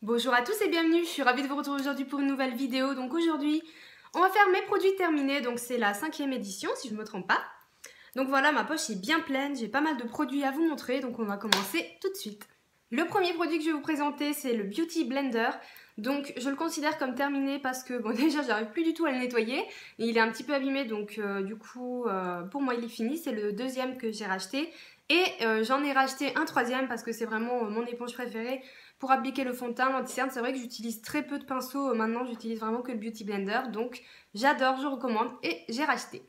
Bonjour à tous et bienvenue, je suis ravie de vous retrouver aujourd'hui pour une nouvelle vidéo. Donc aujourd'hui, on va faire mes produits terminés, donc c'est la 5e édition si je ne me trompe pas. Donc voilà, ma poche est bien pleine, j'ai pas mal de produits à vous montrer, donc on va commencer tout de suite. Le premier produit que je vais vous présenter, c'est le Beauty Blender. Donc je le considère comme terminé parce que, bon déjà j'arrive plus du tout à le nettoyer, et il est un petit peu abîmé, donc pour moi il est fini, c'est le deuxième que j'ai racheté. Et j'en ai racheté un troisième parce que c'est vraiment mon éponge préférée pour appliquer le fond de teint, l'anti-cerne. C'est vrai que j'utilise très peu de pinceaux, maintenant j'utilise vraiment que le Beauty Blender, donc j'adore, je recommande et j'ai racheté.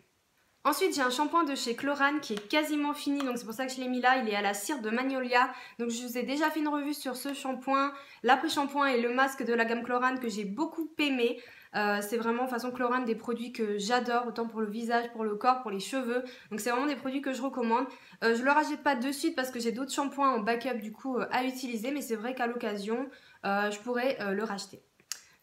Ensuite, j'ai un shampoing de chez Chlorane qui est quasiment fini, donc c'est pour ça que je l'ai mis là. Il est à la cire de Magnolia. Donc je vous ai déjà fait une revue sur ce shampoing, l'après-shampoing et le masque de la gamme Chlorane que j'ai beaucoup aimé. C'est vraiment façon Chlorane des produits que j'adore, autant pour le visage, pour le corps, pour les cheveux. Donc c'est vraiment des produits que je recommande. Je ne le rachète pas de suite parce que j'ai d'autres shampoings en backup du coup à utiliser, mais c'est vrai qu'à l'occasion, je pourrais le racheter.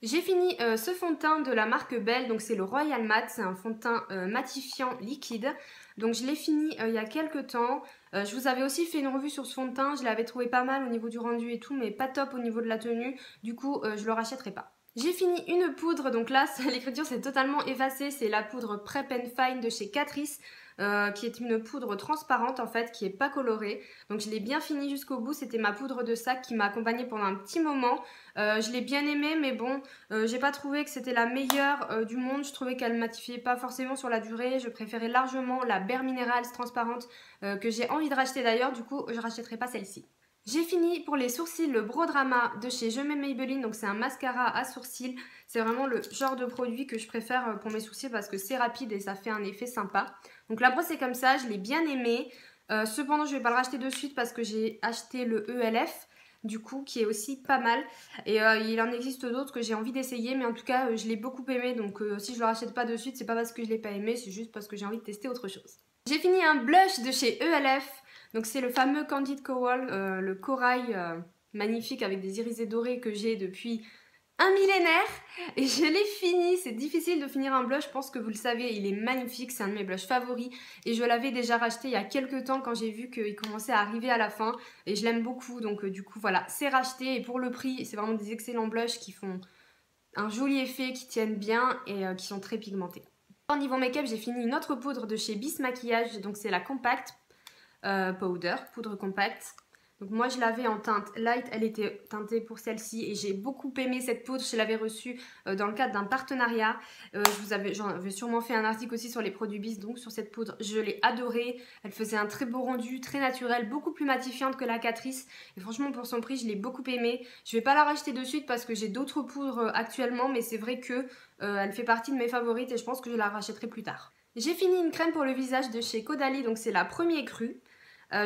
J'ai fini ce fond de teint de la marque Belle, donc c'est le Royal Matte, c'est un fond de teint matifiant liquide. Donc je l'ai fini il y a quelques temps. Je vous avais aussi fait une revue sur ce fond de teint, je l'avais trouvé pas mal au niveau du rendu et tout, mais pas top au niveau de la tenue, du coup je le rachèterai pas. J'ai fini une poudre, donc là l'écriture s'est totalement effacée, c'est la poudre Prep and Fine de chez Catrice. Qui est une poudre transparente en fait, qui est pas colorée. Donc je l'ai bien fini jusqu'au bout, c'était ma poudre de sac qui m'a accompagnée pendant un petit moment. Je l'ai bien aimée, mais bon, j'ai pas trouvé que c'était la meilleure du monde. Je trouvais qu'elle matifiait pas forcément sur la durée. Je préférais largement la Bare Minerals transparente que j'ai envie de racheter d'ailleurs, du coup je rachèterai pas celle-ci. J'ai fini pour les sourcils le Brodrama de chez Je m'aime Maybelline, donc c'est un mascara à sourcils. C'est vraiment le genre de produit que je préfère pour mes sourcils parce que c'est rapide et ça fait un effet sympa. Donc la brosse est comme ça, je l'ai bien aimée. Cependant je ne vais pas le racheter de suite parce que j'ai acheté le ELF du coup qui est aussi pas mal. Et il en existe d'autres que j'ai envie d'essayer, mais en tout cas je l'ai beaucoup aimé. Donc si je le rachète pas de suite, c'est pas parce que je l'ai pas aimé, c'est juste parce que j'ai envie de tester autre chose. J'ai fini un blush de chez ELF. Donc c'est le fameux Candid Coral, le corail magnifique avec des irisés dorés que j'ai depuis un millénaire. Et je l'ai fini, c'est difficile de finir un blush, je pense que vous le savez, il est magnifique, c'est un de mes blushs favoris. Et je l'avais déjà racheté il y a quelques temps quand j'ai vu qu'il commençait à arriver à la fin. Et je l'aime beaucoup, donc du coup voilà, c'est racheté. Et pour le prix, c'est vraiment des excellents blushs qui font un joli effet, qui tiennent bien et qui sont très pigmentés. Au niveau make-up, j'ai fini une autre poudre de chez Bis Maquillage, donc c'est la Compact Powder, poudre compacte. Donc moi je l'avais en teinte light, elle était teintée pour celle-ci et j'ai beaucoup aimé cette poudre, je l'avais reçue dans le cadre d'un partenariat. J'en avais sûrement fait un article aussi sur les produits Bis, donc sur cette poudre, je l'ai adorée. Elle faisait un très beau rendu, très naturel, beaucoup plus matifiante que la Catrice. Et franchement pour son prix, je l'ai beaucoup aimée. Je vais pas la racheter de suite parce que j'ai d'autres poudres actuellement, mais c'est vrai que elle fait partie de mes favorites et je pense que je la rachèterai plus tard. J'ai fini une crème pour le visage de chez Caudalie, donc c'est la Premier Cru.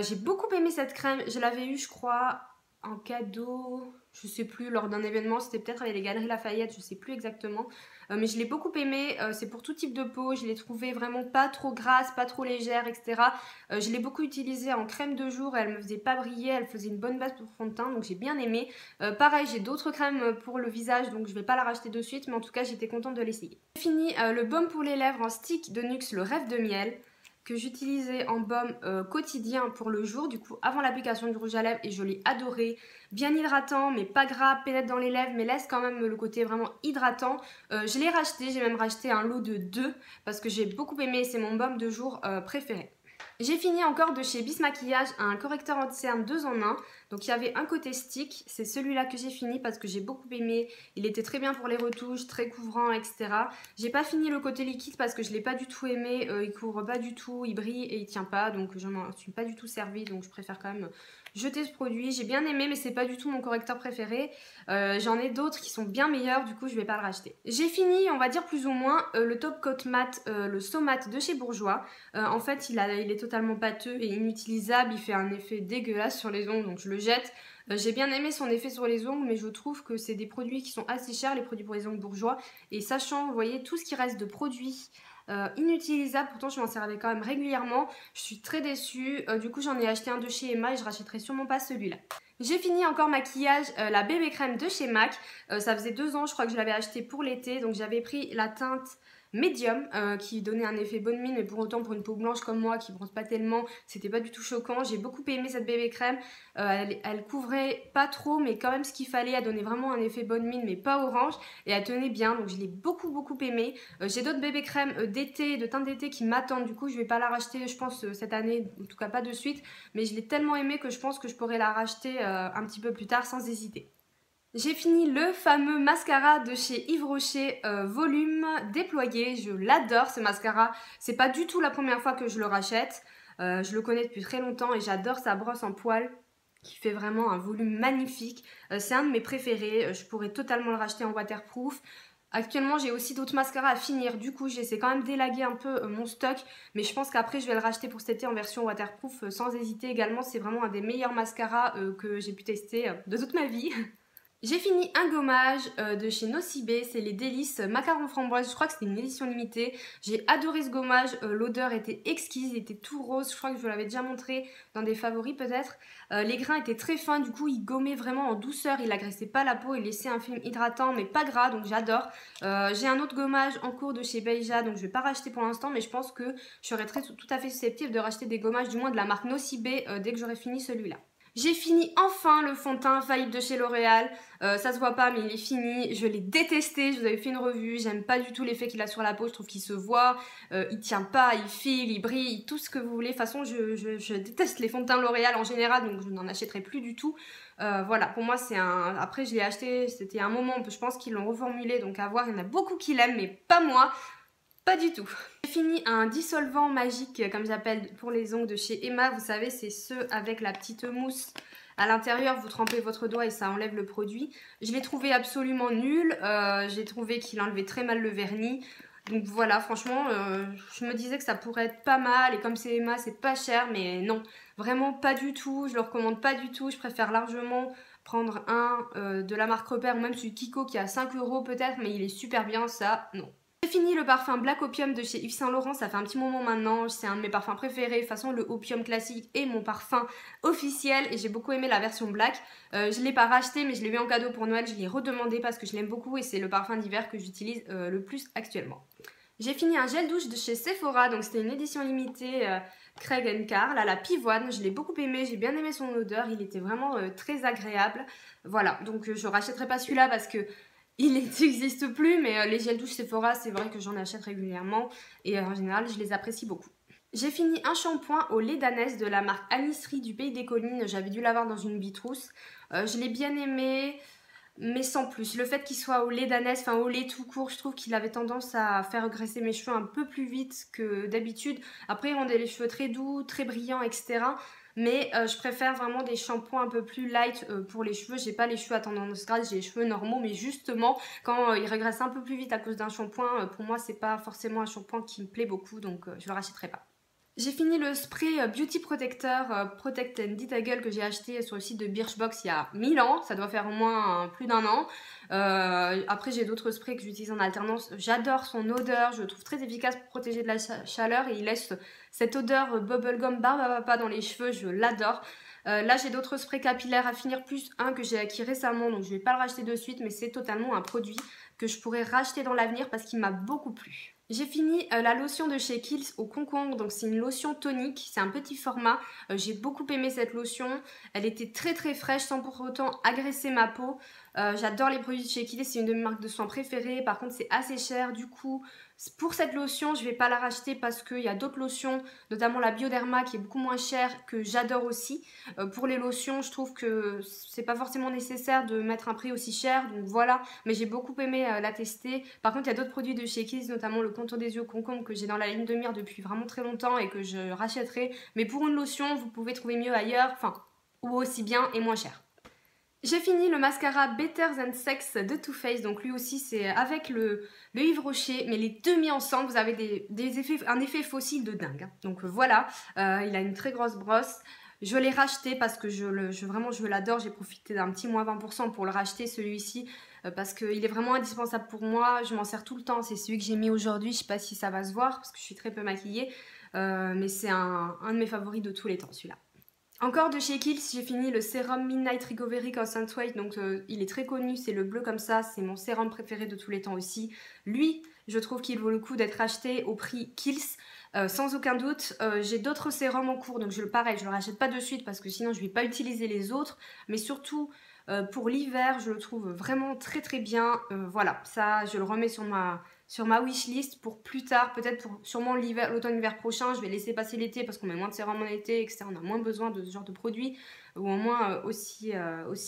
J'ai beaucoup aimé cette crème, je l'avais eue je crois en cadeau, je sais plus, lors d'un événement, c'était peut-être avec les Galeries Lafayette, je sais plus exactement. Mais je l'ai beaucoup aimée, c'est pour tout type de peau, je l'ai trouvée vraiment pas trop grasse, pas trop légère, etc. Je l'ai beaucoup utilisée en crème de jour, elle me faisait pas briller, elle faisait une bonne base pour fond de teint, donc j'ai bien aimé. Pareil, j'ai d'autres crèmes pour le visage, donc je vais pas la racheter de suite, mais en tout cas j'étais contente de l'essayer. J'ai fini le baume pour les lèvres en stick de NYX, le Rêve de Miel, que j'utilisais en baume quotidien pour le jour, du coup avant l'application du rouge à lèvres, et je l'ai adoré. Bien hydratant mais pas gras, pénètre dans les lèvres mais laisse quand même le côté vraiment hydratant. Je l'ai racheté, j'ai même racheté un lot de 2 parce que j'ai beaucoup aimé, c'est mon baume de jour préféré. J'ai fini encore de chez Bis Maquillage un correcteur anti-cerne 2 en 1. Donc il y avait un côté stick, c'est celui-là que j'ai fini parce que j'ai beaucoup aimé. Il était très bien pour les retouches, très couvrant, etc. J'ai pas fini le côté liquide parce que je l'ai pas du tout aimé. Il couvre pas du tout, il brille et il tient pas. Donc je m'en suis pas du tout servie. Donc je préfère quand même jeter ce produit. J'ai bien aimé mais c'est pas du tout mon correcteur préféré. J'en ai d'autres qui sont bien meilleurs, du coup je vais pas le racheter. J'ai fini, on va dire plus ou moins, le Top Coat Matte, le So Matte de chez Bourjois. En fait il est totalement pâteux et inutilisable, il fait un effet dégueulasse sur les ongles donc je le jette. J'ai bien aimé son effet sur les ongles, mais je trouve que c'est des produits qui sont assez chers, les produits pour les ongles Bourjois. Et sachant, vous voyez, tout ce qui reste de produits inutilisables, pourtant je m'en servais quand même régulièrement, je suis très déçue. Du coup j'en ai acheté un de chez Emma et je rachèterai sûrement pas celui-là. J'ai fini encore maquillage, la bébé crème de chez MAC. Ça faisait 2 ans je crois que je l'avais acheté pour l'été, donc j'avais pris la teinte médium qui donnait un effet bonne mine, mais pour autant pour une peau blanche comme moi qui bronze pas tellement, c'était pas du tout choquant. J'ai beaucoup aimé cette bébé crème, elle couvrait pas trop mais quand même ce qu'il fallait, elle donnait vraiment un effet bonne mine mais pas orange et elle tenait bien, donc je l'ai beaucoup aimé. J'ai d'autres bébé crèmes d'été, de teinte d'été qui m'attendent, du coup je vais pas la racheter je pense cette année, en tout cas pas de suite, mais je l'ai tellement aimée que je pense que je pourrais la racheter un petit peu plus tard sans hésiter. J'ai fini le fameux mascara de chez Yves Rocher volume déployé. Je l'adore ce mascara. C'est pas du tout la première fois que je le rachète. Je le connais depuis très longtemps et j'adore sa brosse en poils qui fait vraiment un volume magnifique. C'est un de mes préférés. Je pourrais totalement le racheter en waterproof. Actuellement j'ai aussi d'autres mascaras à finir, du coup j'essaie quand même d'élaguer un peu mon stock, mais je pense qu'après je vais le racheter pour cet été en version waterproof sans hésiter également. C'est vraiment un des meilleurs mascaras que j'ai pu tester de toute ma vie. J'ai fini un gommage de chez Nocibé, c'est les délices macarons framboise, je crois que c'était une édition limitée. J'ai adoré ce gommage, l'odeur était exquise, il était tout rose, je crois que je vous l'avais déjà montré dans des favoris peut-être. Les grains étaient très fins, du coup il gommait vraiment en douceur, il agressait pas la peau, il laissait un film hydratant mais pas gras, donc j'adore. J'ai un autre gommage en cours de chez Beija, donc je vais pas racheter pour l'instant, mais je pense que je serais tout à fait susceptible de racheter des gommages, du moins de la marque Nocibé, dès que j'aurai fini celui-là. J'ai fini enfin le fond de teint Faillible de chez L'Oréal, ça se voit pas mais il est fini, je l'ai détesté, je vous avais fait une revue, j'aime pas du tout l'effet qu'il a sur la peau, je trouve qu'il se voit, il tient pas, il file, il brille, tout ce que vous voulez. De toute façon je déteste les fonds de teint L'Oréal en général, donc je n'en achèterai plus du tout. Voilà, pour moi c'est un... Après je l'ai acheté, c'était un moment, je pense qu'ils l'ont reformulé, donc à voir, il y en a beaucoup qui l'aiment mais pas moi. Pas du tout. J'ai fini un dissolvant magique, comme j'appelle pour les ongles de chez Emma. Vous savez, c'est ceux avec la petite mousse à l'intérieur. Vous trempez votre doigt et ça enlève le produit. Je l'ai trouvé absolument nul. J'ai trouvé qu'il enlevait très mal le vernis. Donc voilà, franchement, je me disais que ça pourrait être pas mal. Et comme c'est Emma, c'est pas cher. Mais non, vraiment pas du tout. Je le recommande pas du tout. Je préfère largement prendre un de la marque Repère ou même celui de Kiko qui est à 5 € peut-être. Mais il est super bien, ça, non. J'ai fini le parfum Black Opium de chez Yves Saint Laurent, ça fait un petit moment maintenant, c'est un de mes parfums préférés. De toute façon le Opium classique est mon parfum officiel et j'ai beaucoup aimé la version Black. Je ne l'ai pas racheté mais je l'ai eu en cadeau pour Noël, je l'ai redemandé parce que je l'aime beaucoup et c'est le parfum d'hiver que j'utilise le plus actuellement. J'ai fini un gel douche de chez Sephora, donc c'était une édition limitée Craig & Carl à la pivoine. Je l'ai beaucoup aimé, j'ai bien aimé son odeur, il était vraiment très agréable. Voilà, donc je rachèterai pas celui-là parce que il n'existe plus, mais les gels douche Sephora, c'est vrai que j'en achète régulièrement et en général, je les apprécie beaucoup. J'ai fini un shampoing au lait d'ânesse de la marque Anisserie du Pays des Collines. J'avais dû l'avoir dans une bitrousse. Je l'ai bien aimé, mais sans plus. Le fait qu'il soit au lait d'ânesse, enfin au lait tout court, je trouve qu'il avait tendance à faire graisser mes cheveux un peu plus vite que d'habitude. Après, il rendait les cheveux très doux, très brillants, etc. Mais je préfère vraiment des shampoings un peu plus light pour les cheveux. J'ai pas les cheveux à tendance grasse, j'ai les cheveux normaux, mais justement quand ils régressent un peu plus vite à cause d'un shampoing, pour moi c'est pas forcément un shampoing qui me plaît beaucoup, donc je le rachèterai pas. J'ai fini le spray Beauty Protector Protect and Detagle que j'ai acheté sur le site de Birchbox il y a 1000 ans, ça doit faire au moins plus d'un an. Après j'ai d'autres sprays que j'utilise en alternance, j'adore son odeur, je le trouve très efficace pour protéger de la chaleur et il laisse cette odeur bubblegum barbe à papa dans les cheveux, je l'adore. Là j'ai d'autres sprays capillaires à finir, plus un que j'ai acquis récemment, donc je vais pas le racheter de suite, mais c'est totalement un produit que je pourrais racheter dans l'avenir parce qu'il m'a beaucoup plu. J'ai fini la lotion de chez Kiehl's au concombre, donc c'est une lotion tonique, c'est un petit format, j'ai beaucoup aimé cette lotion, elle était très fraîche sans pour autant agresser ma peau. J'adore les produits de chez Kiehl's, c'est une de mes marques de soins préférées, par contre c'est assez cher, du coup pour cette lotion je vais pas la racheter parce qu'il y a d'autres lotions, notamment la Bioderma qui est beaucoup moins chère, que j'adore aussi. Pour les lotions je trouve que c'est pas forcément nécessaire de mettre un prix aussi cher, donc voilà, mais j'ai beaucoup aimé la tester. Par contre il y a d'autres produits de chez Kiehl's, notamment le contour des yeux concombre que j'ai dans la ligne de mire depuis vraiment très longtemps et que je rachèterai, mais pour une lotion vous pouvez trouver mieux ailleurs, enfin ou aussi bien et moins cher. J'ai fini le mascara Better Than Sex de Too Faced, donc lui aussi c'est avec le Yves Rocher, mais les deux mis ensemble, vous avez un effet fossile de dingue. Donc voilà, il a une très grosse brosse. Je l'ai racheté parce que vraiment je l'adore, j'ai profité d'un petit moins 20% pour le racheter celui-ci, parce qu'il est vraiment indispensable pour moi, je m'en sers tout le temps, c'est celui que j'ai mis aujourd'hui, je sais pas si ça va se voir parce que je suis très peu maquillée, mais c'est un de mes favoris de tous les temps celui-là. Encore de chez Kiehl's, j'ai fini le sérum Midnight Recovery Concentrate, donc il est très connu, c'est le bleu comme ça, c'est mon sérum préféré de tous les temps aussi. Lui, je trouve qu'il vaut le coup d'être acheté au prix Kiehl's, sans aucun doute. J'ai d'autres sérums en cours, donc pareil, je ne le rachète pas de suite parce que sinon je ne vais pas utiliser les autres, mais surtout pour l'hiver, je le trouve vraiment très très bien. Voilà, ça je le remets sur ma wishlist pour plus tard, peut-être pour sûrement l'automne-hiver prochain. Je vais laisser passer l'été parce qu'on met moins de sérum en été, etc. On a moins besoin de ce genre de produit, ou au moins aussi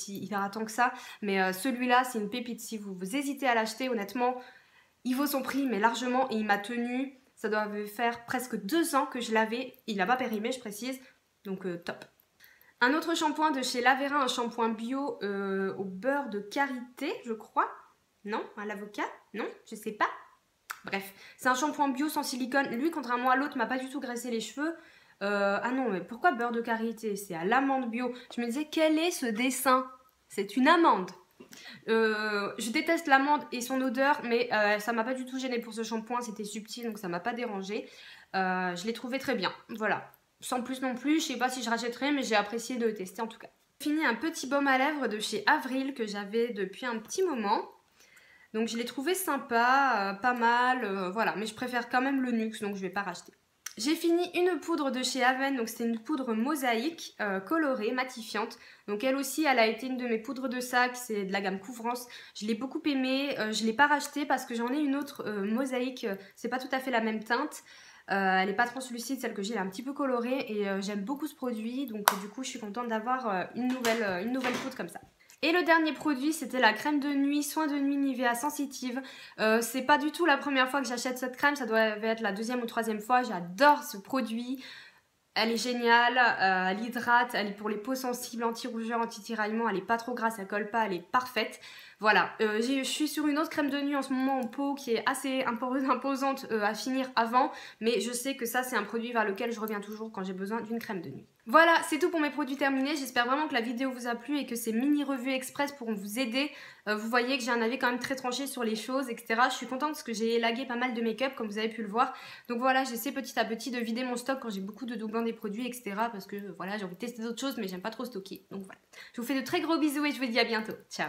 hydratant que ça. Mais celui-là, c'est une pépite. Si vous hésitez à l'acheter, honnêtement, il vaut son prix, mais largement, et il m'a tenu. Ça doit faire presque 2 ans que je l'avais. Il n'a pas périmé, je précise. Donc top. Un autre shampoing de chez Lavera, un shampoing bio au beurre de karité, je crois. Non, à l'avocat. Non, je sais pas. Bref, c'est un shampoing bio sans silicone. Lui, contrairement à l'autre, m'a pas du tout graissé les cheveux. Ah non, mais pourquoi beurre de karité? C'est à l'amande bio. Je me disais, quel est ce dessin? C'est une amande. Je déteste l'amande et son odeur, mais ça m'a pas du tout gêné pour ce shampoing. C'était subtil, donc ça m'a pas dérangé. Je l'ai trouvé très bien. Voilà. Sans plus non plus, je sais pas si je rachèterai, mais j'ai apprécié de le tester en tout cas. J'ai fini un petit baume à lèvres de chez Avril que j'avais depuis un petit moment. Donc je l'ai trouvé sympa, pas mal, voilà. Mais je préfère quand même le Nuxe, donc je vais pas racheter. J'ai fini une poudre de chez Aven, donc c'est une poudre mosaïque colorée, matifiante. Donc elle aussi, elle a été une de mes poudres de sac, c'est de la gamme Couvrance. Je l'ai beaucoup aimée, je l'ai pas rachetée parce que j'en ai une autre mosaïque, c'est pas tout à fait la même teinte. Elle n'est pas translucide, celle que j'ai elle est un petit peu colorée et j'aime beaucoup ce produit. Donc du coup, je suis contente d'avoir une nouvelle poudre comme ça. Et le dernier produit, c'était la crème de nuit, soin de nuit Nivea Sensitive. C'est pas du tout la première fois que j'achète cette crème, ça doit être la 2e ou 3e fois. J'adore ce produit. Elle est géniale, elle hydrate, elle est pour les peaux sensibles, anti-rougeur, anti-tiraillement, elle est pas trop grasse, elle colle pas, elle est parfaite. Voilà, je suis sur une autre crème de nuit en ce moment en peau qui est assez imposante à finir avant, mais je sais que ça c'est un produit vers lequel je reviens toujours quand j'ai besoin d'une crème de nuit. Voilà, c'est tout pour mes produits terminés, j'espère vraiment que la vidéo vous a plu et que ces mini revues express pourront vous aider. Vous voyez que j'ai un avis quand même très tranché sur les choses, etc. Je suis contente parce que j'ai élagué pas mal de make-up comme vous avez pu le voir. Donc voilà, j'essaie petit à petit de vider mon stock quand j'ai beaucoup de doublons des produits, etc. Parce que voilà, j'ai envie de tester d'autres choses mais j'aime pas trop stocker. Donc voilà, je vous fais de très gros bisous et je vous dis à bientôt. Ciao.